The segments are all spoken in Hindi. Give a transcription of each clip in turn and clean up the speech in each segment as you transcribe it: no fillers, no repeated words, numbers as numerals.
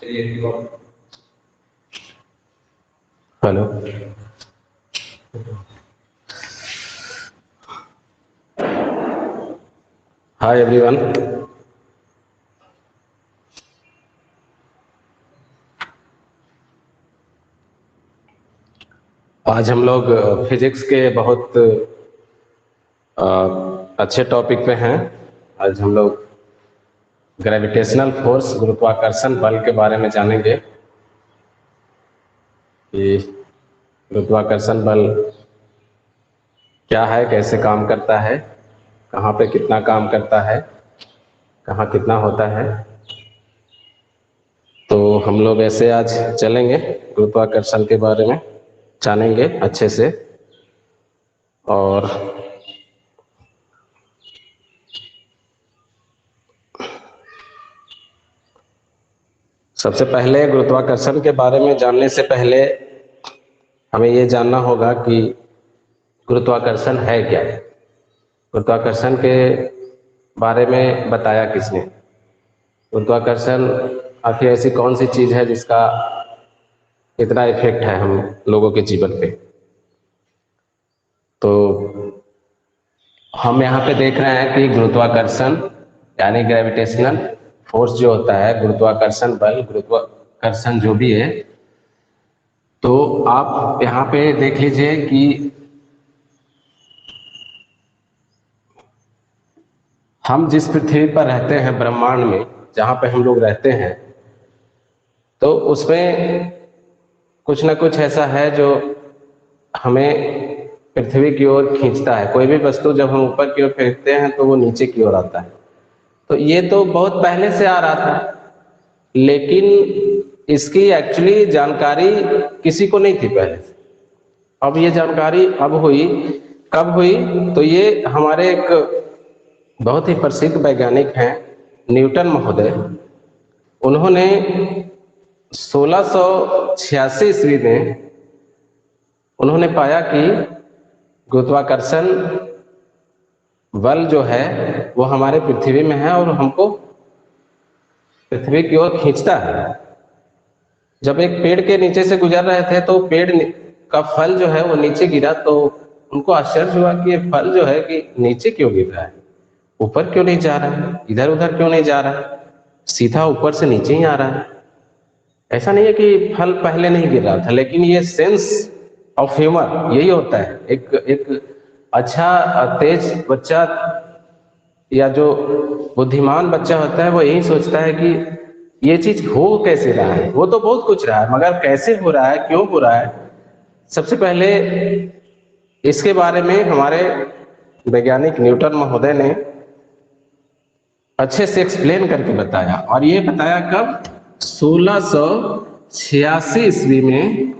हेलो। Hi everyone. आज हम लोग फिजिक्स के बहुत अच्छे टॉपिक पे हैं। आज हम लोग ग्रेविटेशनल फोर्स, गुरुत्वाकर्षण बल के बारे में जानेंगे कि गुरुत्वाकर्षण बल क्या है, कैसे काम करता है, कहाँ पे कितना काम करता है, कहाँ कितना होता है। तो हम लोग ऐसे आज चलेंगे, गुरुत्वाकर्षण के बारे में जानेंगे अच्छे से। और सबसे पहले गुरुत्वाकर्षण के बारे में जानने से पहले हमें ये जानना होगा कि गुरुत्वाकर्षण है क्या। गुरुत्वाकर्षण के बारे में बताया किसने? गुरुत्वाकर्षण आखिर ऐसी कौन सी चीज है जिसका इतना इफेक्ट है हम लोगों के जीवन पे। तो हम यहाँ पे देख रहे हैं कि गुरुत्वाकर्षण यानी ग्रेविटेशनल फोर्स जो होता है, गुरुत्वाकर्षण बल, गुरुत्वाकर्षण जो भी है, तो आप यहाँ पे देख लीजिए कि हम जिस पृथ्वी पर रहते हैं, ब्रह्मांड में जहाँ पे हम लोग रहते हैं, तो उसमें कुछ ना कुछ ऐसा है जो हमें पृथ्वी की ओर खींचता है। कोई भी वस्तु जब हम ऊपर की ओर फेंकते हैं तो वो नीचे की ओर आता है। तो ये तो बहुत पहले से आ रहा था, लेकिन इसकी एक्चुअली जानकारी किसी को नहीं थी पहले से। अब ये जानकारी अब हुई। कब हुई? तो ये हमारे एक बहुत ही प्रसिद्ध वैज्ञानिक हैं, न्यूटन महोदय। उन्होंने 1686 ईस्वी में उन्होंने पाया कि गुरुत्वाकर्षण बल जो है वो हमारे पृथ्वी में है और हमको पृथ्वी की ओर खींचता है। जब एक पेड़ के नीचे से गुजर रहे थे तो पेड़ का फल जो है वो नीचे गिरा, तो उनको आश्चर्य हुआ कि ये फल जो है कि नीचे क्यों गिर रहा है, ऊपर क्यों नहीं जा रहा है, इधर उधर क्यों नहीं जा रहा है, सीधा ऊपर से नीचे ही आ रहा है। ऐसा नहीं है कि फल पहले नहीं गिर रहा था, लेकिन ये सेंस ऑफ ह्यूमर यही होता है। एक अच्छा तेज बच्चा या जो बुद्धिमान बच्चा होता है वो यही सोचता है कि ये चीज हो कैसे रहा है। वो तो बहुत कुछ रहा है, मगर कैसे हो रहा है, क्यों हो रहा है। सबसे पहले इसके बारे में हमारे वैज्ञानिक न्यूटन महोदय ने अच्छे से एक्सप्लेन करके बताया। और ये बताया कब? 1686 ईस्वी में।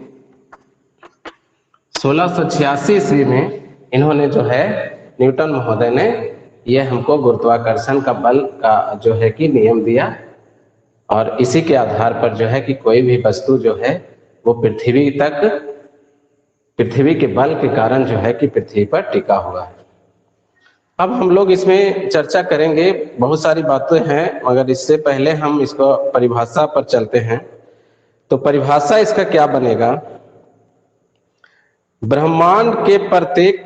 1686 ईस्वी में इन्होंने जो है, न्यूटन महोदय ने ये हमको गुरुत्वाकर्षण का बल का जो है कि नियम दिया। और इसी के आधार पर जो है कि कोई भी वस्तु जो है वो पृथ्वी के बल के कारण जो है कि पृथ्वी पर टिका हुआ है। अब हम लोग इसमें चर्चा करेंगे, बहुत सारी बातें हैं, मगर इससे पहले हम इसको परिभाषा पर चलते हैं। तो परिभाषा इसका क्या बनेगा? ब्रह्मांड के प्रत्येक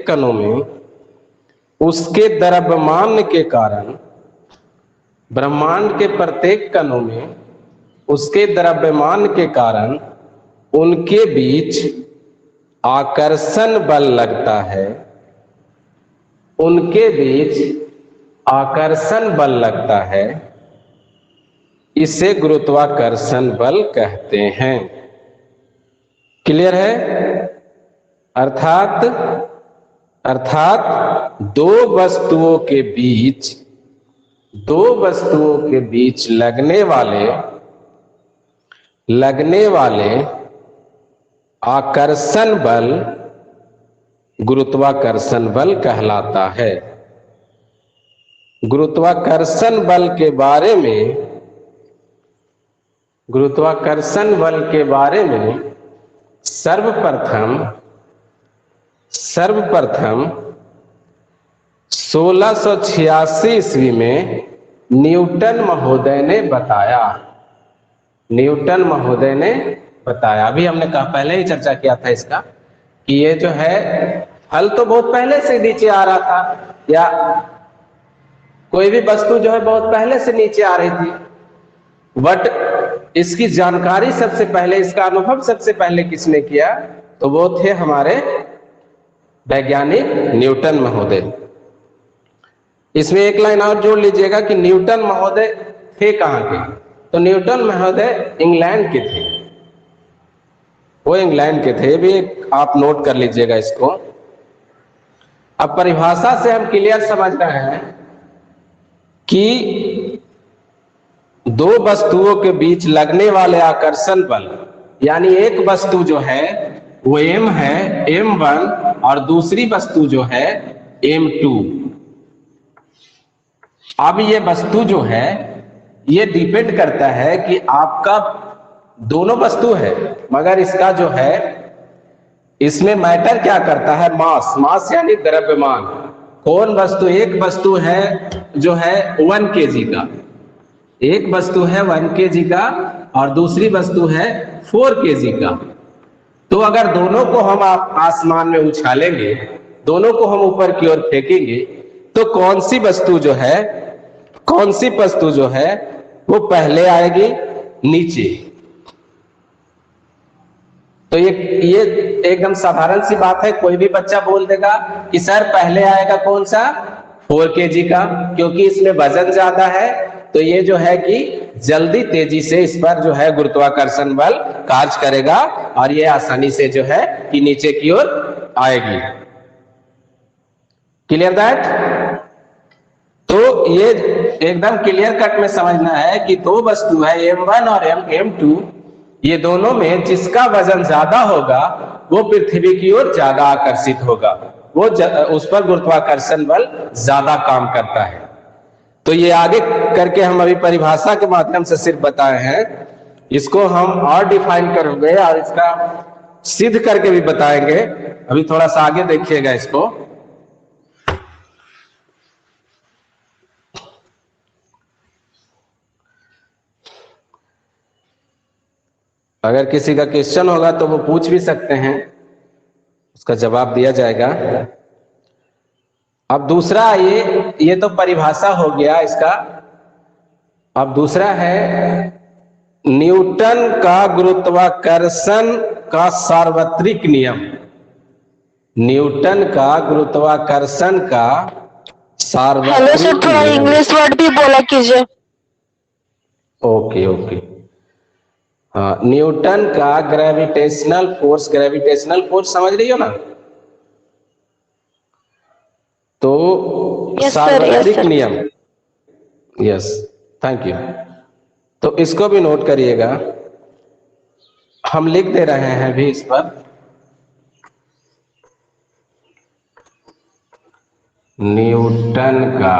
कणों में उसके द्रव्यमान के कारण, ब्रह्मांड के प्रत्येक कणों में उसके द्रव्यमान के कारण उनके बीच आकर्षण बल लगता है। उनके बीच आकर्षण बल लगता है, इसे गुरुत्वाकर्षण बल कहते हैं। क्लियर है? अर्थात दो वस्तुओं के बीच लगने वाले आकर्षण बल गुरुत्वाकर्षण बल कहलाता है। गुरुत्वाकर्षण बल के बारे में सर्वप्रथम 1686 ईस्वी में न्यूटन महोदय ने बताया। न्यूटन महोदय ने बताया। अभी हमने कहा, पहले ही चर्चा किया था इसका, कि ये जो है फल तो बहुत पहले से नीचे आ रहा था, या कोई भी वस्तु जो है बहुत पहले से नीचे आ रही थी, बट इसकी जानकारी सबसे पहले, इसका अनुभव सबसे पहले किसने किया? तो वो थे हमारे वैज्ञानिक न्यूटन महोदय। इसमें एक लाइन और जोड़ लीजिएगा कि न्यूटन महोदय थे कहाँ के? तो न्यूटन महोदय इंग्लैंड के थे, वो इंग्लैंड के थे। भी आप नोट कर लीजिएगा इसको। अब परिभाषा से हम क्लियर समझ रहे हैं कि दो वस्तुओं के बीच लगने वाले आकर्षण बल, यानी एक वस्तु जो है वो m है, m1, और दूसरी वस्तु जो है m2। अब ये वस्तु जो है ये डिपेंड करता है कि आपका, दोनों वस्तु है मगर इसका जो है, इसमें मैटर क्या करता है? मास। मास यानी द्रव्यमान। कौन वस्तु? एक वस्तु है जो है 1 kg का, एक वस्तु है 1 kg का, और दूसरी वस्तु है 4 kg का। तो अगर दोनों को हम आसमान में उछालेंगे, दोनों को हम ऊपर की ओर फेंकेंगे, तो कौन सी वस्तु जो है, कौन सी वस्तु जो है वो पहले आएगी? नीचे। तो ये एकदम साधारण सी बात है। कोई भी बच्चा बोल देगा कि सर पहले आएगा कौन सा? 4 kg का, क्योंकि इसमें वजन ज्यादा है, तो ये जो है कि जल्दी तेजी से इस पर जो है गुरुत्वाकर्षण बल कार्य करेगा, और ये आसानी से जो है कि नीचे की ओर आएगी। Clear that? तो ये एकदम क्लियर कट में समझना है कि दो वस्तु है m1 और m2, ये दोनों में जिसका वजन ज्यादा होगा वो पृथ्वी की ओर ज्यादा आकर्षित होगा, वो उस पर गुरुत्वाकर्षण बल ज्यादा काम करता है। तो ये आगे करके हम अभी परिभाषा के माध्यम से सिर्फ बताए हैं, इसको हम और डिफाइन करेंगे और इसका सिद्ध करके भी बताएंगे। अभी थोड़ा सा आगे देखिएगा इसको। अगर किसी का क्वेश्चन होगा तो वो पूछ भी सकते हैं, उसका जवाब दिया जाएगा। अब दूसरा, ये तो परिभाषा हो गया इसका। अब दूसरा है न्यूटन का गुरुत्वाकर्षण का सार्वत्रिक नियम। न्यूटन का गुरुत्वाकर्षण का सार्वत्रिक। हेलो सर, थोड़ा इंग्लिश वर्ड भी बोला कीजिए। Okay okay. हाँ, न्यूटन का ग्रेविटेशनल फोर्स समझ रही हो ना? तो सार्वत्रिक नियम। Yes, thank you. तो इसको भी नोट करिएगा, हम लिख दे रहे हैं भी इस पर। न्यूटन का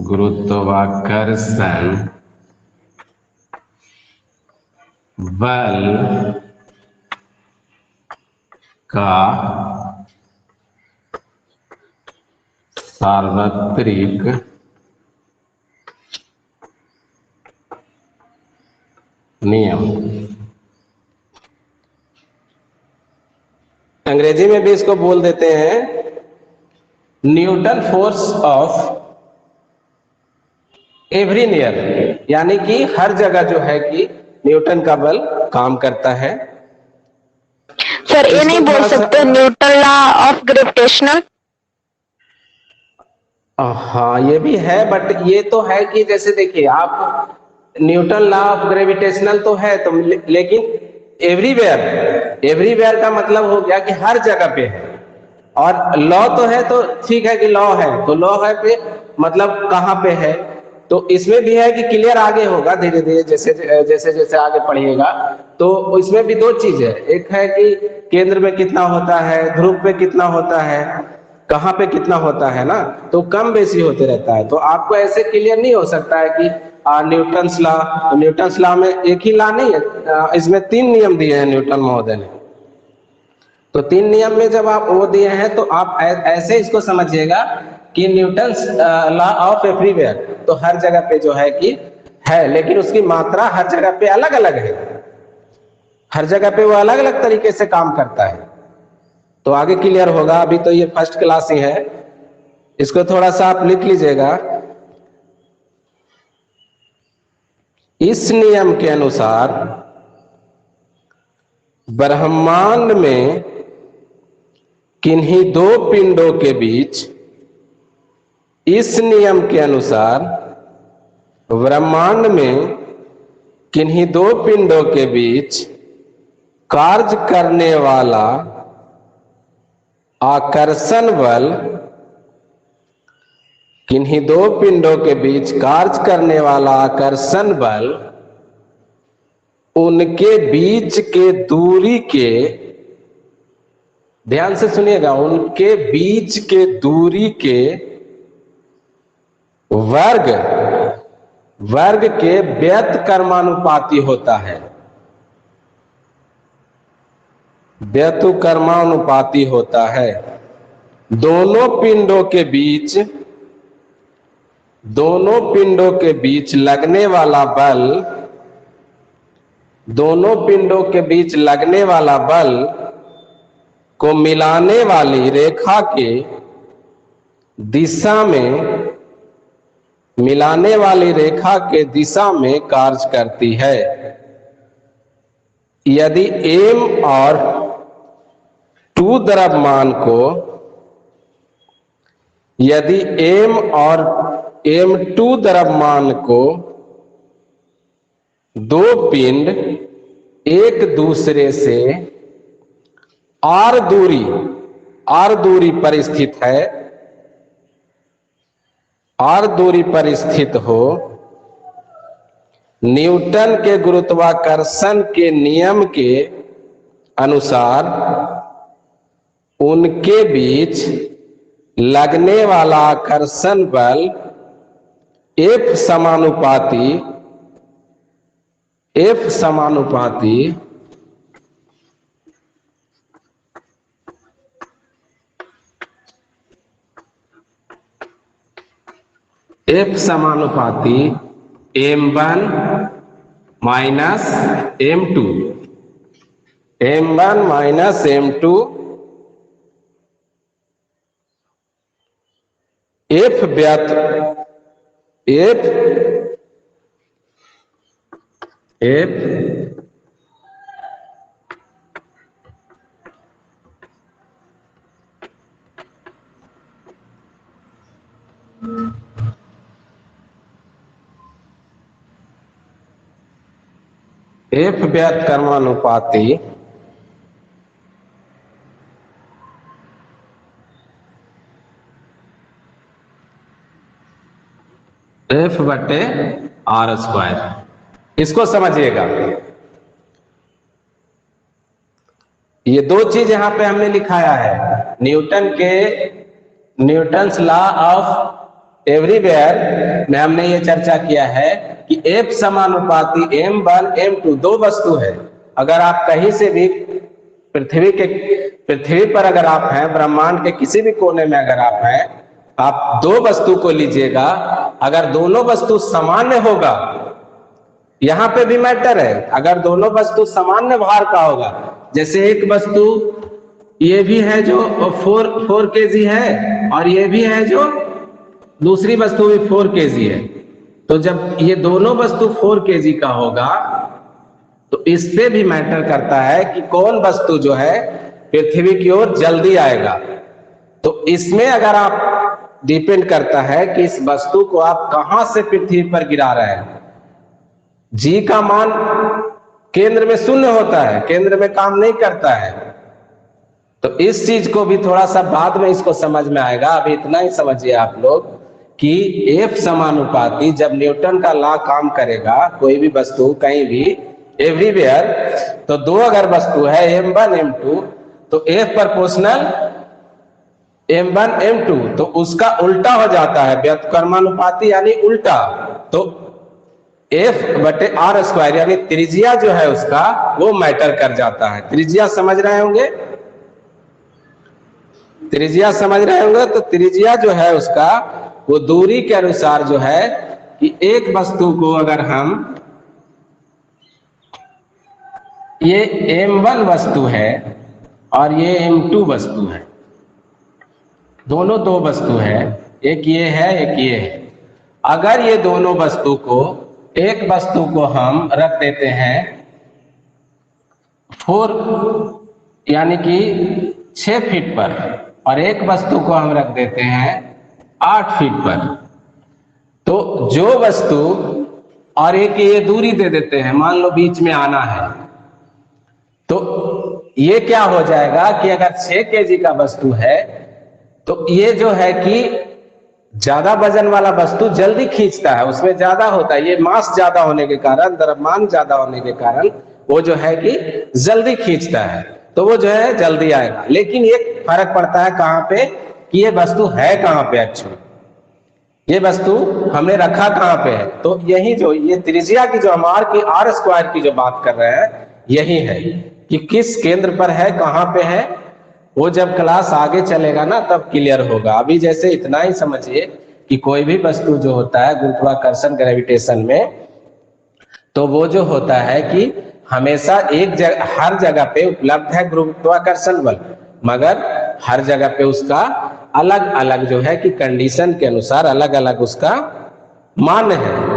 गुरुत्वाकर्षण बल का सार्वत्रिक नियम। अंग्रेजी में भी इसको बोल देते हैं न्यूटन फोर्स ऑफ एवरीवेयर, यानी कि हर जगह जो है कि न्यूटन का बल काम करता है। सर ये नहीं बोल सकते न्यूटन लॉ ऑफ ग्रेविटेशनल? हाँ ये भी है, बट ये तो है कि जैसे देखिए आप, न्यूटन लॉ ऑफ ग्रेविटेशनल तो है तो, लेकिन एवरीवेयर का मतलब हो गया कि हर जगह पे है। और लॉ तो है तो ठीक है कि लॉ है, तो लॉ है पे मतलब कहाँ पे है। तो इसमें भी है कि क्लियर आगे होगा धीरे धीरे, जैसे जैसे जैसे आगे पढ़िएगा। तो इसमें भी दो चीज है, एक है कि केंद्र में कितना होता है, ध्रुव पे कितना होता है, कहाँ पे कितना होता है ना, तो कम बेसी होते रहता है। तो आपको ऐसे क्लियर नहीं हो सकता है कि न्यूटन्स लॉ में एक ही लॉ नहीं है, इसमें 3 नियम दिए हैं न्यूटन महोदय ने। तो 3 नियम में जब आप वो दिए हैं तो आप ऐसे इसको समझिएगा कि न्यूटन्स लॉ ऑफ एवरीवेयर, तो हर जगह पे जो है कि है, लेकिन उसकी मात्रा हर जगह पे अलग अलग है, हर जगह पे वो अलग अलग तरीके से काम करता है। तो आगे क्लियर होगा, अभी तो ये फर्स्ट क्लास ही है, इसको थोड़ा सा आप लिख लीजिएगा। इस नियम के अनुसार ब्रह्मांड में किन्हीं दो पिंडों के बीच, इस नियम के अनुसार ब्रह्मांड में किन्हीं दो पिंडों के बीच कार्य करने वाला आकर्षण बल, किन्हीं दो पिंडों के बीच कार्य करने वाला आकर्षण बल उनके बीच के दूरी के, ध्यान से सुनिएगा, उनके बीच के दूरी के वर्ग के व्युत्क्रमानुपाती होता है, व्युत्क्रमानुपाती होता है। दोनों पिंडों के बीच लगने वाला बल, दोनों पिंडों के बीच लगने वाला बल को मिलाने वाली रेखा के दिशा में, मिलाने वाली रेखा के दिशा में कार्य करती है। यदि m और 2 द्रव्यमान को, यदि m और m2 द्रव्यमान को दो पिंड एक दूसरे से r दूरी पर स्थित है, r दूरी पर स्थित हो, न्यूटन के गुरुत्वाकर्षण के नियम के अनुसार उनके बीच लगने वाला आकर्षण बल F समानुपाती F समानुपाती m1 minus m2, m1 minus m2 F व्युत्क्रमानुपाती F बटे R स्क्वायर, इसको समझिएगा। ये दो चीज यहां पे हमने लिखाया है, न्यूटन्स लॉ ऑफ एवरीवेयर में हमने ये चर्चा किया है कि F समानुपाती m1 m2 दो वस्तु है। अगर आप कहीं से भी पृथ्वी पर अगर आप हैं, ब्रह्मांड के किसी भी कोने में अगर आप हैं, आप दो वस्तु को लीजिएगा, अगर दोनों वस्तु सामान्य होगा, यहां पे भी मैटर है, अगर दोनों वस्तु सामान्य भार का होगा, जैसे एक वस्तु ये भी है जो 4 kg है और ये भी है जो दूसरी वस्तु भी 4 kg है, तो जब ये दोनों वस्तु 4 kg का होगा तो इस पे भी मैटर करता है कि कौन वस्तु जो है पृथ्वी की ओर जल्दी आएगा। तो इसमें अगर आप डिपेंड करता है कि इस वस्तु को आप कहां से पृथ्वी पर गिरा रहे हैं। जी का मान केंद्र में शून्य होता है, केंद्र में काम नहीं करता है, तो इस चीज को भी थोड़ा सा बाद में इसको समझ में आएगा। अभी इतना ही समझिए आप लोग कि F समानुपाती जब न्यूटन का लॉ काम करेगा, कोई भी वस्तु कहीं भी एवरीवेयर, तो दो अगर वस्तु है m1 m2, तो F प्रोपोर्शनल m1 m2, तो उसका उल्टा हो जाता है व्युत्क्रमानुपाती यानी उल्टा, तो F बटे R स्क्वायर यानी त्रिज्या जो है उसका वो मैटर कर जाता है। त्रिज्या समझ रहे होंगे, त्रिज्या समझ रहे होंगे। तो त्रिज्या जो है उसका वो दूरी के अनुसार जो है कि एक वस्तु को अगर हम, ये m1 वस्तु है और ये m2 वस्तु है, दोनों दो वस्तु है, एक ये है एक ये है। अगर ये दोनों वस्तु को, एक वस्तु को हम रख देते हैं 4 यानी कि 6 फीट पर और एक वस्तु को हम रख देते हैं 8 फीट पर, तो जो वस्तु, और एक ये दूरी दे देते हैं, मान लो बीच में आना है, तो ये क्या हो जाएगा कि अगर 6 केजी का वस्तु है तो ये जो है कि ज्यादा वजन वाला वस्तु जल्दी खींचता है, उसमें ज्यादा होता है, ये मास ज्यादा होने के कारण, द्रव्यमान ज्यादा होने के कारण वो जो है कि जल्दी खींचता है, तो वो जो है जल्दी आएगा। लेकिन एक फर्क पड़ता है कहां पे, कि ये वस्तु है कहां पे, एक्चुअली ये वस्तु हमने रखा कहां पे है। तो यही जो ये त्रिज्या की जो हम आर स्क्वायर की जो बात कर रहे हैं, यही है कि किस केंद्र पर है, कहां पे है। वो जब क्लास आगे चलेगा ना तब क्लियर होगा। अभी जैसे इतना ही समझिए कि कोई भी वस्तु जो होता है गुरुत्वाकर्षण ग्रेविटेशन में, तो वो जो होता है कि हमेशा हर जगह पे उपलब्ध है गुरुत्वाकर्षण बल, मगर हर जगह पे उसका अलग अलग जो है कि कंडीशन के अनुसार अलग अलग उसका मान है।